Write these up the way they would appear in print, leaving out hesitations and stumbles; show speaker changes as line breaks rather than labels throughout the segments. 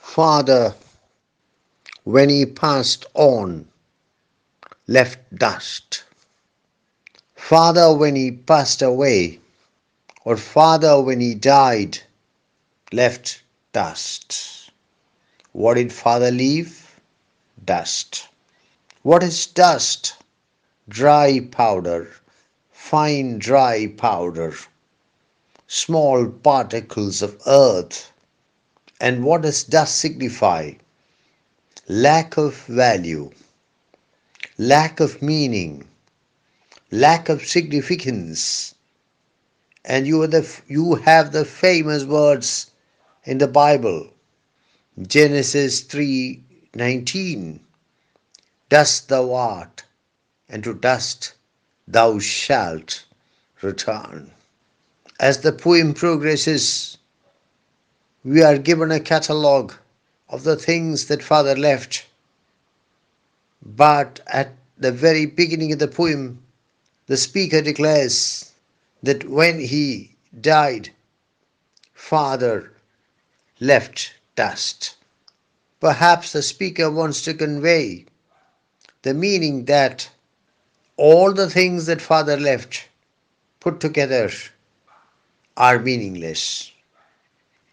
Father, when he passed on, left dust. Father, when he passed away, or Father, when he died, left dust. What did Father leave? Dust. What is dust? Dry powder, fine dry powder, small particles of earth. And what does dust signify? Lack of value, lack of meaning, lack of significance. And you have the famous words in the Bible, Genesis 3:19. Dust thou art, and to dust thou shalt return. As the poem progresses, we are given a catalogue of the things that Father left. But at the very beginning of the poem, the speaker declares that when he died, Father left dust. Perhaps the speaker wants to convey the meaning that all the things that Father left put together are meaningless,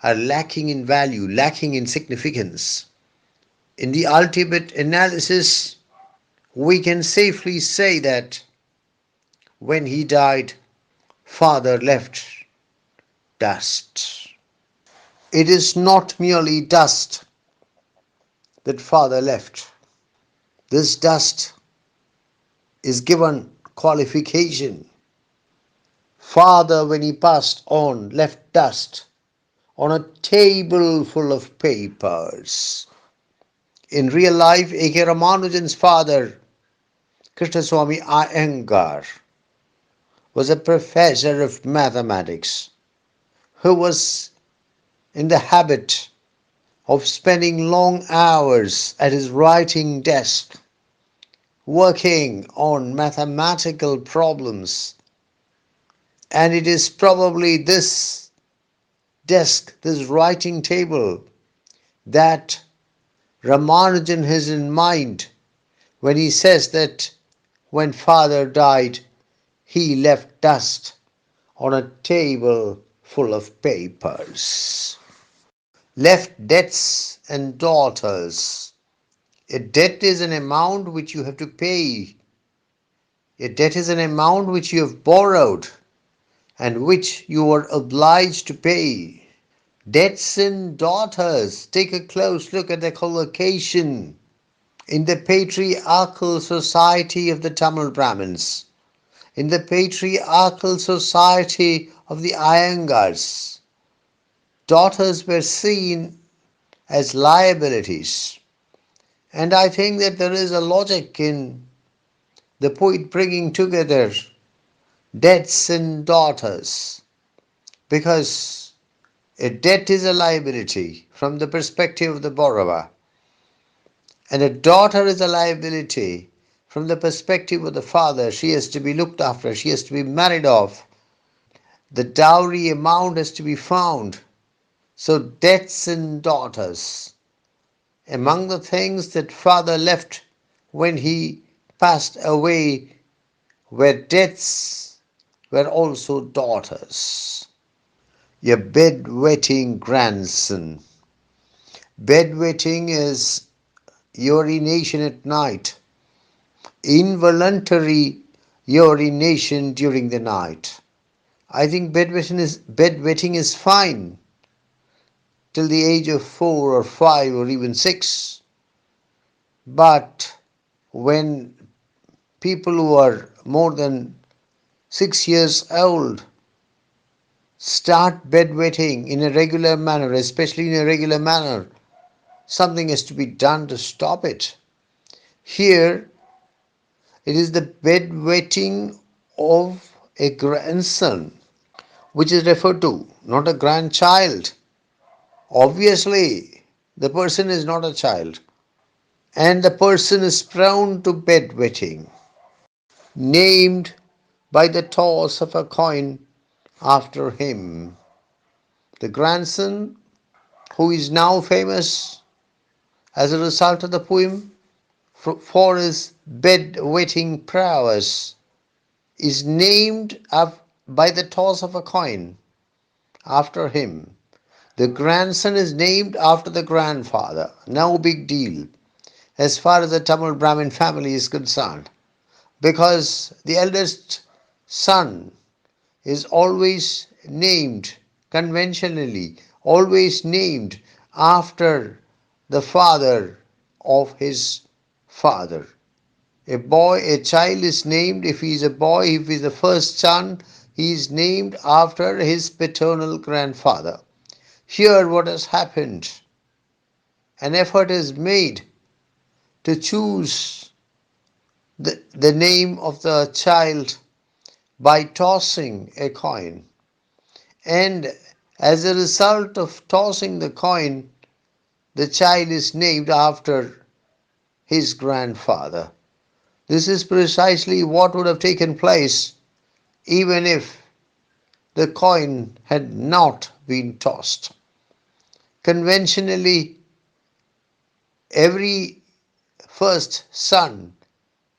are lacking in value, lacking in significance. In the ultimate analysis, we can safely say that when he died, Father left dust. It is not merely dust that Father left. This dust is given qualification. Father, when he passed on, left dust on a table full of papers. In real life, A.K. Ramanujan's father, Krishnaswamy Iyengar, was a professor of mathematics who was in the habit of spending long hours at his writing desk working on mathematical problems. And it is probably this desk, this writing table, that Ramanujan has in mind when he says that when Father died, he left dust on a table full of papers. Left debts and daughters. A debt is an amount which you have to pay. A debt is an amount which you have borrowed and which you are obliged to pay. Debts and daughters. Take a close look at the collocation in the patriarchal society of the Tamil Brahmins, in the patriarchal society of the Iyengars. Daughters were seen as liabilities. And I think that there is a logic in the poet bringing together debts and daughters, because a debt is a liability from the perspective of the borrower, and a daughter is a liability from the perspective of the father. She has to be looked after, she has to be married off, the dowry amount has to be found. So debts and daughters. Among the things that father left when he passed away were debts, were also daughters. A bedwetting grandson. Bedwetting is urination at night, involuntary urination during the night. I think bedwetting is fine till the age of 4 or 5 or even 6. But when people who are more than 6 years old start bedwetting in a regular manner, especially in a regular manner, something has to be done to stop it. Here, it is the bedwetting of a grandson which is referred to, not a grandchild. Obviously, the person is not a child, and the person is prone to bedwetting, named by the toss of a coin after him. The grandson, who is now famous, As a result of the poem, for his bed-wetting prowess, is named up by the toss of a coin after him. The grandson is named after the grandfather. No big deal as far as the Tamil Brahmin family is concerned, because the eldest son is always named conventionally, always named after the father of his father. A child is named, if he is a boy, if he is the first son, he is named after his paternal grandfather. Here, what has happened? An effort is made to choose the name of the child by tossing a coin. And as a result of tossing the coin, the child is named after his grandfather. This is precisely what would have taken place even if the coin had not been tossed. Conventionally, every first son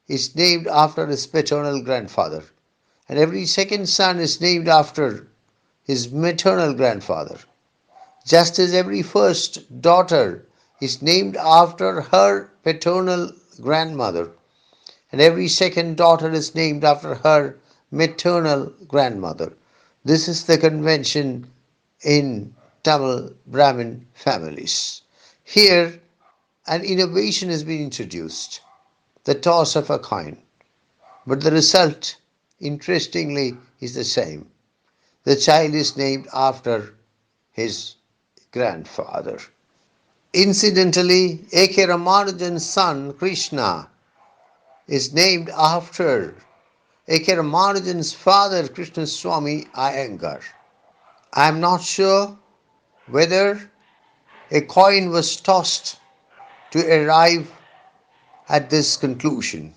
is named after his paternal grandfather, and every second son is named after his maternal grandfather, just as every first daughter is named after her paternal grandmother, and every second daughter is named after her maternal grandmother. This is the convention in Tamil Brahmin families. Here, an innovation has been introduced, the toss of a coin. But the result, interestingly, is the same. The child is named after his grandfather. Incidentally, A.K. Ramanujan's son, Krishna, is named after A.K. Ramanujan's father, Krishna Swami Iyengar. I am not sure whether a coin was tossed to arrive at this conclusion.